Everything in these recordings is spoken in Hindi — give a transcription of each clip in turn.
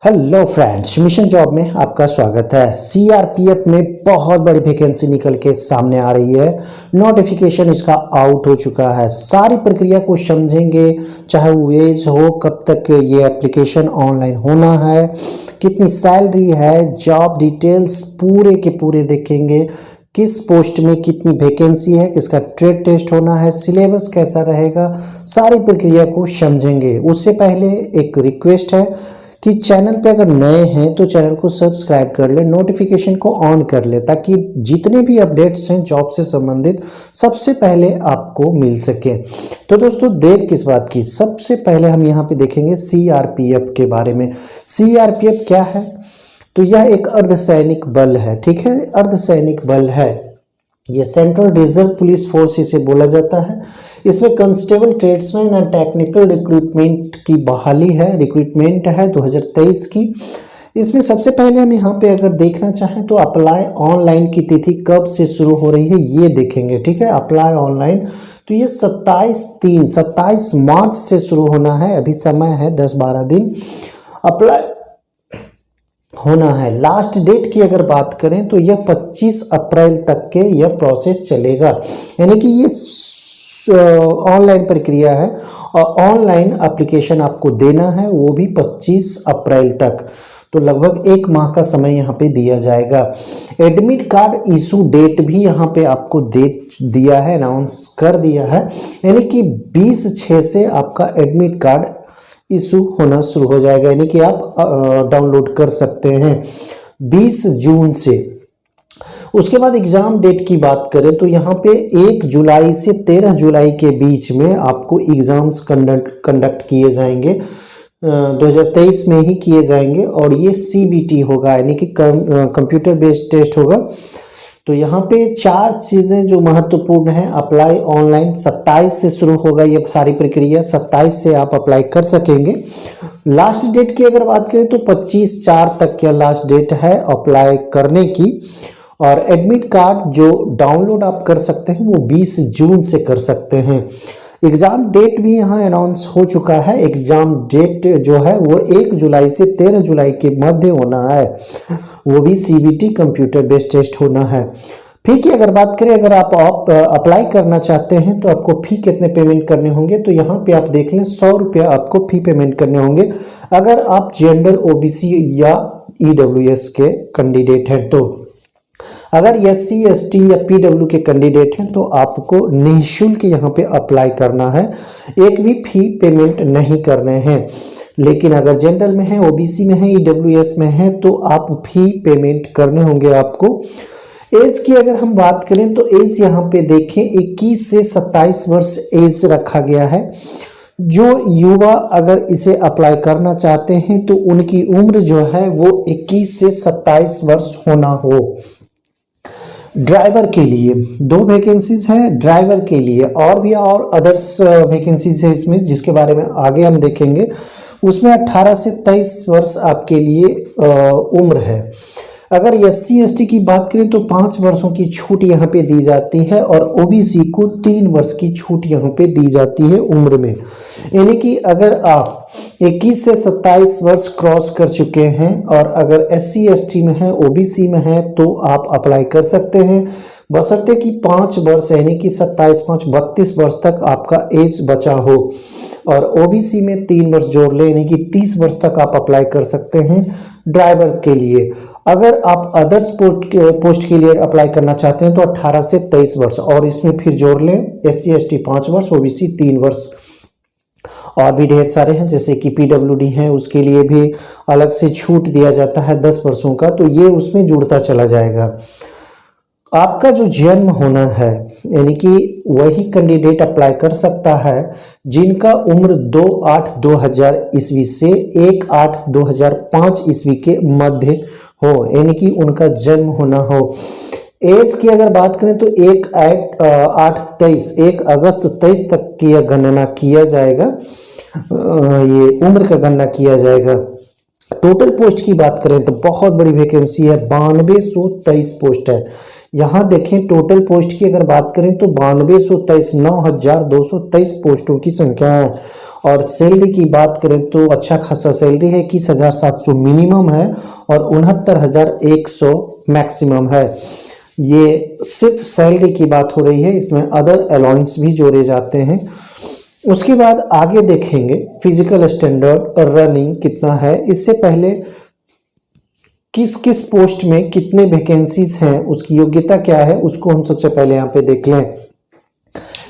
हेलो फ्रेंड्स, मिशन जॉब में आपका स्वागत है। सीआरपीएफ में बहुत बड़ी वैकेंसी निकल के सामने आ रही है। नोटिफिकेशन इसका आउट हो चुका है। सारी प्रक्रिया को समझेंगे, चाहे वेज हो, कब तक ये एप्लीकेशन ऑनलाइन होना है, कितनी सैलरी है, जॉब डिटेल्स पूरे के पूरे देखेंगे। किस पोस्ट में कितनी वैकेंसी है, किसका ट्रेड टेस्ट होना है, सिलेबस कैसा रहेगा, सारी प्रक्रिया को समझेंगे। उससे पहले एक रिक्वेस्ट है कि चैनल पे अगर नए हैं तो चैनल को सब्सक्राइब कर ले, नोटिफिकेशन को ऑन कर ले, ताकि जितने भी अपडेट्स हैं जॉब से संबंधित सबसे पहले आपको मिल सके। तो दोस्तों, देर किस बात की, सबसे पहले हम यहाँ पे देखेंगे सीआरपीएफ के बारे में। सीआरपीएफ क्या है? तो यह एक अर्धसैनिक बल है। ठीक है, अर्धसैनिक बल है। ये सेंट्रल रिजर्व पुलिस फोर्स इसे बोला जाता है। इसमें constable, tradesman and technical recruitment की बहाली है, रिक्रूटमेंट है 2023 की। इसमें सबसे पहले हम यहाँ पे अगर देखना चाहें तो अप्लाई ऑनलाइन की तिथि कब से शुरू हो रही है ये देखेंगे। ठीक है, अप्लाई ऑनलाइन तो ये 27 मार्च से शुरू होना है। अभी समय है 10-12 दिन अप्लाई होना है। लास्ट डेट की अगर बात करें तो यह 25 अप्रैल तक के यह प्रोसेस चलेगा, यानी कि ये ऑनलाइन प्रक्रिया है और ऑनलाइन एप्लीकेशन आपको देना है, वो भी 25 अप्रैल तक। तो लगभग 1 माह का समय यहाँ पे दिया जाएगा। एडमिट कार्ड इशू डेट भी यहाँ पे आपको डेट दिया है, अनाउंस कर दिया है, यानी कि 20/6 से आपका एडमिट कार्ड इशू होना शुरू हो जाएगा, यानी कि आप डाउनलोड कर सकते हैं 20 जून से। उसके बाद एग्ज़ाम डेट की बात करें तो यहाँ पे 1 जुलाई से 13 जुलाई के बीच में आपको एग्ज़ाम्स कंडक्ट किए जाएंगे। 2023 में ही किए जाएंगे और ये सीबीटी होगा, यानी कि कंप्यूटर बेस्ड टेस्ट होगा। तो यहाँ पे 4 चीज़ें जो महत्वपूर्ण हैं। अप्लाई ऑनलाइन 27 से शुरू होगा ये सारी प्रक्रिया, 27 से आप अप्लाई कर सकेंगे। लास्ट डेट की अगर बात करें तो 25/4 तक का लास्ट डेट है अप्लाई करने की। और एडमिट कार्ड जो डाउनलोड आप कर सकते हैं वो 20 जून से कर सकते हैं। एग्ज़ाम डेट भी यहाँ अनाउंस हो चुका है। एग्ज़ाम डेट जो है वो 1 जुलाई से 13 जुलाई के मध्य होना है, वो भी सीबीटी कंप्यूटर बेस्ड टेस्ट होना है। फी की अगर बात करें, अगर आप अप्लाई करना चाहते हैं तो आपको फ़ी कितने पेमेंट करने होंगे, तो यहाँ पे आप देख लें 100 रुपया आपको फ़ी पेमेंट करने होंगे अगर आप जनरल, ओबीसी या ईडब्ल्यूएस के कैंडिडेट हैं। तो अगर SC ST या PW के कैंडिडेट हैं तो आपको निःशुल्क यहाँ पे अप्लाई करना है, एक भी फी पेमेंट नहीं करने हैं। लेकिन अगर जनरल में है, OBC में है, EWS में है तो आप फी पेमेंट करने होंगे आपको। एज की अगर हम बात करें तो एज यहाँ पे देखें 21 से 27 वर्ष एज रखा गया है। जो युवा अगर इसे अप्लाई करना चाहते हैं तो उनकी उम्र जो है वो 21 से 27 वर्ष होना हो। ड्राइवर के लिए 2 वैकेंसीज हैं ड्राइवर के लिए, और भी और अदर्स वैकेंसीज है इसमें, जिसके बारे में आगे हम देखेंगे। उसमें 18 से 23 वर्ष आपके लिए उम्र है। अगर SC ST की बात करें तो 5 वर्षों की छूट यहाँ पे दी जाती है और OBC को 3 वर्ष की छूट यहाँ पे दी जाती है उम्र में। यानी कि अगर आप 21 से 27 वर्ष क्रॉस कर चुके हैं और अगर SC ST में है, OBC में है तो आप अप्लाई कर सकते हैं, बशर्ते कि 5 वर्ष यानी कि 27-5 32 वर्ष तक आपका एज बचा हो। और OBC में 3 वर्ष जोड़ ले, यानी कि 30 वर्ष तक आप अप्लाई कर सकते हैं ड्राइवर के लिए। अगर आप अदर्स पोस्ट के लिए अप्लाई करना चाहते हैं तो 18 से 23 वर्ष, और इसमें फिर जोड़ लें SC ST 5 वर्ष, OBC 3 वर्ष। और भी ढेर सारे हैं, जैसे कि PWD है, उसके लिए भी अलग से छूट दिया जाता है 10 वर्षों का, तो ये उसमें जुड़ता चला जाएगा। आपका जो जन्म होना है, यानी कि वही कैंडिडेट अप्लाई कर सकता है जिनका उम्र 2/8/2000 ईस्वी से 1/8/2005 ईस्वी के मध्य हो, यानी कि उनका जन्म होना हो। एज की अगर बात करें तो 1 अगस्त 23 तक की यह गणना किया जाएगा, ये उम्र का गणना किया जाएगा। टोटल पोस्ट की बात करें तो बहुत बड़ी वैकेंसी है, 9223 पोस्ट है। यहाँ देखें टोटल पोस्ट की अगर बात करें तो 9223 9223 पोस्टों की संख्या है। और सैलरी की बात करें तो अच्छा खासा सैलरी है, 21,700 मिनिमम है और 69,100 मैक्सिमम है। ये सिर्फ सैलरी की बात हो रही है, इसमें अदर अलाउंस भी जोड़े जाते हैं। उसके बाद आगे देखेंगे फिजिकल स्टैंडर्ड और रनिंग कितना है। इससे पहले किस किस पोस्ट में कितने वैकेंसीज हैं, उसकी योग्यता क्या है, उसको हम सबसे पहले यहाँ पे देख लें।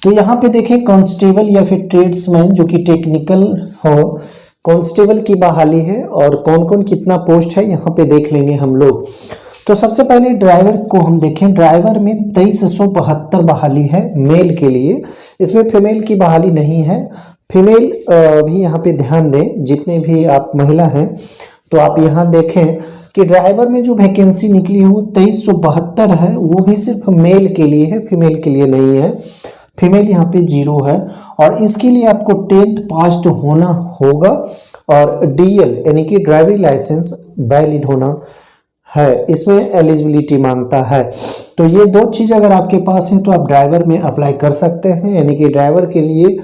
तो यहाँ पे देखें कांस्टेबल या फिर ट्रेड्समैन जो कि टेक्निकल हो, कांस्टेबल की बहाली है और कौन कौन कितना पोस्ट है यहाँ पे देख लेंगे हम लोग। तो सबसे पहले ड्राइवर को हम देखें। ड्राइवर में 2372 बहाली है मेल के लिए, इसमें फीमेल की बहाली नहीं है। फीमेल भी यहाँ पे ध्यान दें, जितने भी आप महिला हैं तो आप यहाँ देखें कि ड्राइवर में जो वैकेंसी निकली है वो 2372 है, वो भी सिर्फ मेल के लिए है, फीमेल के लिए नहीं है। फीमेल यहाँ पे 0 है और इसके लिए आपको 10th पास होना होगा और डीएल यानी कि ड्राइविंग लाइसेंस वैलिड होना है, इसमें एलिजिबिलिटी मांगता है। तो ये दो चीज़ अगर आपके पास है तो आप ड्राइवर में अप्लाई कर सकते हैं, यानी कि ड्राइवर के लिए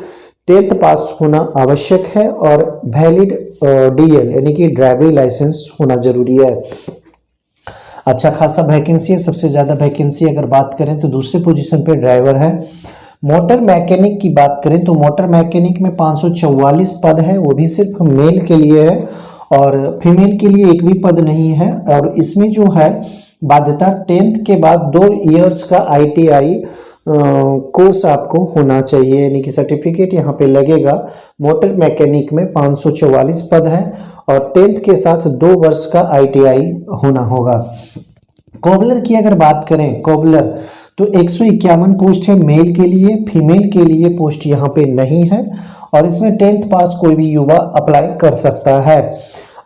10th पास होना आवश्यक है और वैलिड डीएल यानी कि ड्राइविंग लाइसेंस होना जरूरी है। अच्छा खासा वैकेंसी है, सबसे ज़्यादा वैकेंसी अगर बात करें तो दूसरे पोजीशन पे ड्राइवर है। मोटर मैकेनिक की बात करें तो मोटर मैकेनिक में 544 पद है, वो भी सिर्फ मेल के लिए है और फीमेल के लिए एक भी पद नहीं है। और इसमें जो है बाध्यता 10th के बाद 2 इयर्स का ITI कोर्स आपको होना चाहिए, यानी कि सर्टिफिकेट यहाँ पे लगेगा। मोटर मैकेनिक में 544 पद है और 10th के साथ 2 वर्ष का ITI होना होगा। कोबलर की अगर बात करें, कोबलर तो 151 पोस्ट है मेल के लिए, फीमेल के लिए पोस्ट यहाँ पे नहीं है और इसमें 10th पास कोई भी युवा अप्लाई कर सकता है।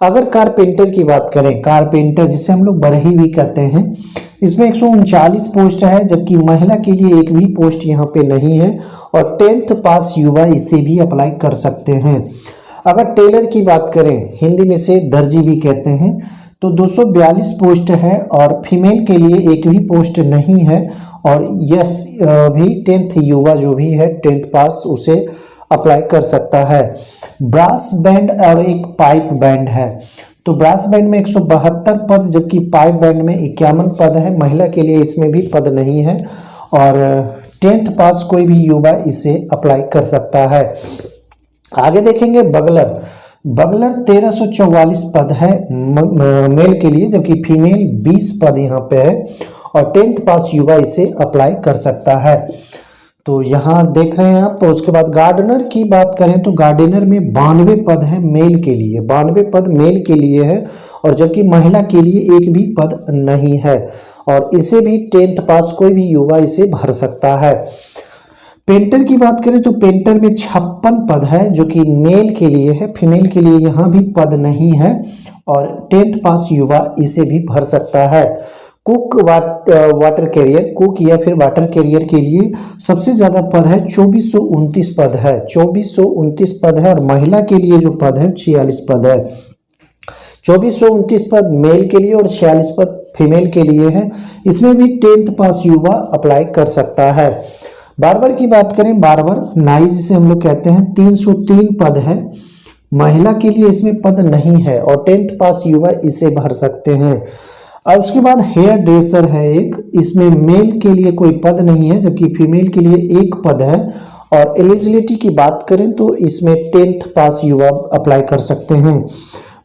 अगर कारपेंटर की बात करें, कारपेंटर जिसे हम लोग बरही भी कहते हैं, इसमें 139 पोस्ट है, जबकि महिला के लिए एक भी पोस्ट यहाँ पे नहीं है और 10th पास युवा इसे भी अप्लाई कर सकते हैं। अगर टेलर की बात करें, हिंदी में से दर्जी भी कहते हैं, तो 242 पोस्ट है और फीमेल के लिए एक भी पोस्ट नहीं है और यस भी 10th युवा जो भी है 10th पास उसे अप्लाई कर सकता है। ब्रास बैंड और एक पाइप बैंड है, तो ब्रास बैंड में 172 पद जबकि पाइप बैंड में 51 पद है। महिला के लिए इसमें भी पद नहीं है और 10th पास कोई भी युवा इसे अप्लाई कर सकता है। आगे देखेंगे बगलर। बगलर 1344 पद है मेल के लिए, जबकि फीमेल 20 पद यहाँ पे है और 10th पास युवा इसे अप्लाई कर सकता है। तो यहाँ देख रहे हैं आप। उसके बाद गार्डनर की बात करें तो गार्डनर में 92 पद है मेल के लिए, 92 पद मेल के लिए है और जबकि महिला के लिए एक भी पद नहीं है और इसे भी 10th पास कोई भी युवा इसे भर सकता है। पेंटर की बात करें तो पेंटर में 56 पद है जो कि मेल के लिए है, फीमेल के लिए यहाँ भी पद नहीं है और 10th पास युवा इसे भी भर सकता है। कुक वाटर कैरियर, कुक या फिर वाटर कैरियर के लिए सबसे ज़्यादा पद है, 2429 पद है, 2429 पद है और महिला के लिए जो पद है 46 पद है। 2429 पद मेल के लिए और 46 पद फीमेल के लिए है। इसमें भी 10th पास युवा अप्लाई कर सकता है। बार्बर की बात करें, बार्बर नाई जिसे हम लोग कहते हैं, 303 पद है, महिला के लिए इसमें पद नहीं है और 10th पास युवा इसे भर सकते हैं। और उसके बाद हेयर ड्रेसर है एक, इसमें मेल के लिए कोई पद नहीं है जबकि फीमेल के लिए एक पद है और एलिजिबिलिटी की बात करें तो इसमें 10th पास युवा अप्लाई कर सकते हैं।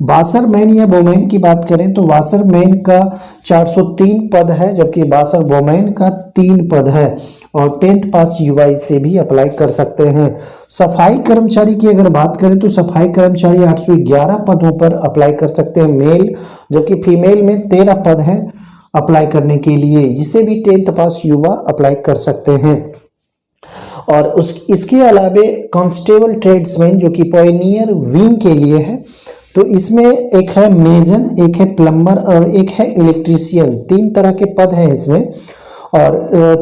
वाशरमैन या वोमैन की बात करें तो वाशरमैन का 403 पद है जबकि वाशर वोमैन का 3 पद है और 10th पास युवा इसे भी अप्लाई कर सकते हैं। सफाई कर्मचारी की अगर बात करें तो सफाई कर्मचारी 811 पदों पर अप्लाई कर सकते हैं मेल, जबकि फीमेल में 13 पद है अप्लाई करने के लिए, इसे भी 10th पास युवा अप्लाई कर सकते हैं। और इसके अलावे कांस्टेबल ट्रेड्समैन जो कि पायनियर विंग के लिए है, तो इसमें एक है मेजन, एक है प्लम्बर और एक है इलेक्ट्रीशियन, 3 तरह के पद हैं इसमें और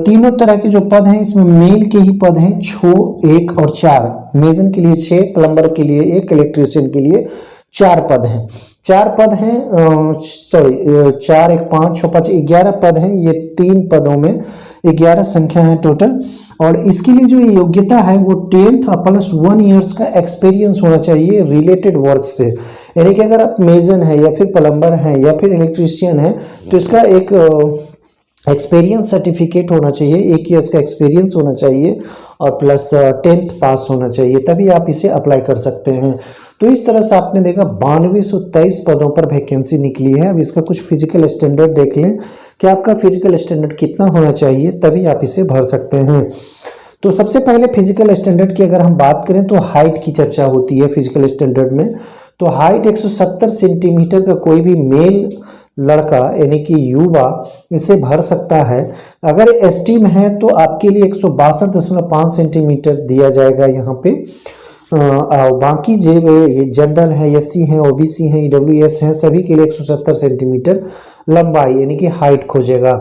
तीनों तरह के जो पद हैं इसमें मेल के ही पद हैं, 6, 1 और 4। मेजन के लिए 6, प्लम्बर के लिए 1, इलेक्ट्रीशियन के लिए 4 पद हैं। 4 पद हैं, 4, 1, 5, 6, 5, 11 पद हैं। ये 3 पदों में 11 संख्या है टोटल। और इसके लिए जो योग्यता है वो 10th प्लस 1 ईयर्स का एक्सपीरियंस होना चाहिए रिलेटेड वर्क से। यानी कि अगर आप मेजन है या फिर प्लम्बर है या फिर इलेक्ट्रीशियन है तो इसका एक एक्सपीरियंस सर्टिफिकेट होना चाहिए, 1 ईयर्स का एक्सपीरियंस होना चाहिए और प्लस 10th पास होना चाहिए, तभी आप इसे अप्लाई कर सकते हैं। तो इस तरह से आपने देखा 9223 पदों पर वैकेंसी निकली है। अब इसका कुछ फिजिकल स्टैंडर्ड देख लें कि आपका फिजिकल स्टैंडर्ड कितना होना चाहिए, तभी आप इसे भर सकते हैं। तो सबसे पहले फिजिकल स्टैंडर्ड की अगर हम बात करें तो हाइट की चर्चा होती है फिजिकल स्टैंडर्ड में। तो हाइट 170 सेंटीमीटर का कोई भी मेल लड़का यानी कि युवा इसे भर सकता है। अगर एसटी में है तो आपके लिए 162.5 सेंटीमीटर दिया जाएगा यहाँ पे। बाकी जो ये जनरल है, एससी हैं, ओबीसी हैं, ईडब्ल्यूएस हैं, सभी के लिए 170 सेंटीमीटर लंबाई यानी कि हाइट खोजेगा।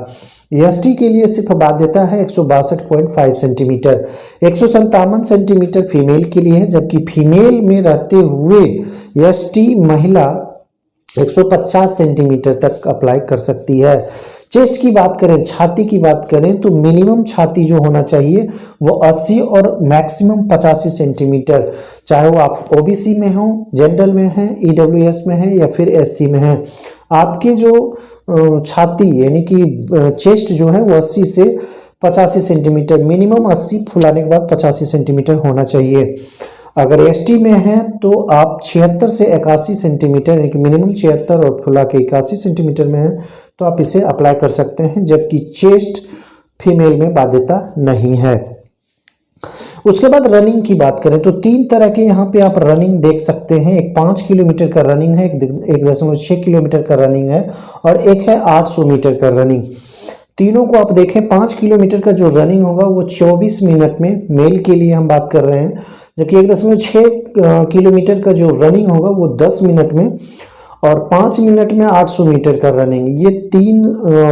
एसटी के लिए सिर्फ बाध्यता है 162.5 सेंटीमीटर। 157 सेंटीमीटर फीमेल के लिए है, जबकि फीमेल में रहते हुए एसटी महिला 150 सेंटीमीटर तक अप्लाई कर सकती है। चेस्ट की बात करें, छाती की बात करें तो मिनिमम छाती जो होना चाहिए वो 80 और मैक्सिमम 85 सेंटीमीटर, चाहे वो आप ओबीसी में हो, जनरल में है, ईडब्ल्यूएस में है या फिर एससी में है। आपके जो छाती यानी कि चेस्ट जो है वो 80 से 85 सेंटीमीटर, मिनिमम 80 फुलाने के बाद 85 सेंटीमीटर होना चाहिए। अगर एसटी में है तो आप 76 से 81 सेंटीमीटर यानी कि मिनिमम 76 और फुला के 81 सेंटीमीटर में है तो आप इसे अप्लाई कर सकते हैं, जबकि चेस्ट फीमेल में बाध्यता नहीं है। उसके बाद रनिंग की बात करें तो 3 तरह के यहाँ पे आप रनिंग देख सकते हैं। एक 5 किलोमीटर का रनिंग है, एक 1.6 किलोमीटर का रनिंग है और एक है 800 मीटर का रनिंग। तीनों को आप देखें, 5 किलोमीटर का जो रनिंग होगा वो 24 मिनट में, मेल के लिए हम बात कर रहे हैं, जबकि 1.6 किलोमीटर का जो रनिंग होगा वो 10 मिनट में और 5 मिनट में 800 मीटर का रनिंग। ये 3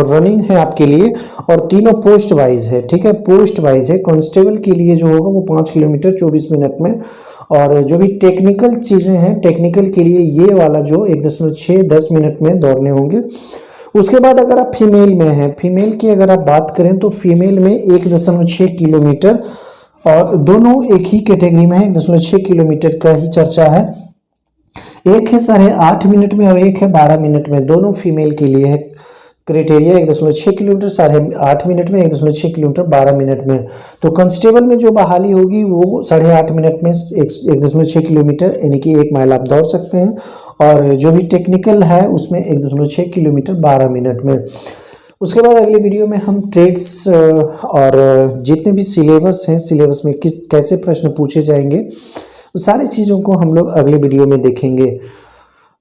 रनिंग है आपके लिए और तीनों पोस्ट वाइज है, ठीक है, पोस्ट वाइज है। कांस्टेबल के लिए जो होगा वो 5 किलोमीटर 24 मिनट में, और जो भी टेक्निकल चीज़ें हैं टेक्निकल के लिए ये वाला जो 1.6-10 मिनट में दौड़ने होंगे। उसके बाद अगर आप फीमेल में हैं, फीमेल की अगर आप बात करें तो फीमेल में 1.6 किलोमीटर, और दोनों एक ही कैटेगरी में है, 1.6 किलोमीटर का ही चर्चा है। एक है 8.5 मिनट में और एक है 12 मिनट में, दोनों फीमेल के लिए है क्राइटेरिया। 1.6 किलोमीटर 8.5 मिनट में, 1.6 किलोमीटर 12 मिनट में। तो कांस्टेबल में जो बहाली होगी वो 8.5 मिनट में 1.6 किलोमीटर यानी कि 1 माइल आप दौड़ सकते हैं, और जो भी टेक्निकल है उसमें 1.6 किलोमीटर 12 मिनट में। उसके बाद अगले वीडियो में हम ट्रेड्स और जितने भी सिलेबस हैं, सिलेबस में कैसे प्रश्न पूछे जाएंगे, सारी चीज़ों को हम लोग अगले वीडियो में देखेंगे।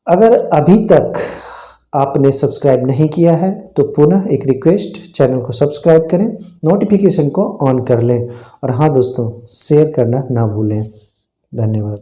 अगर अभी तक आपने सब्सक्राइब नहीं किया है तो पुनः एक रिक्वेस्ट, चैनल को सब्सक्राइब करें, नोटिफिकेशन को ऑन कर लें, और हाँ दोस्तों, शेयर करना ना भूलें। धन्यवाद।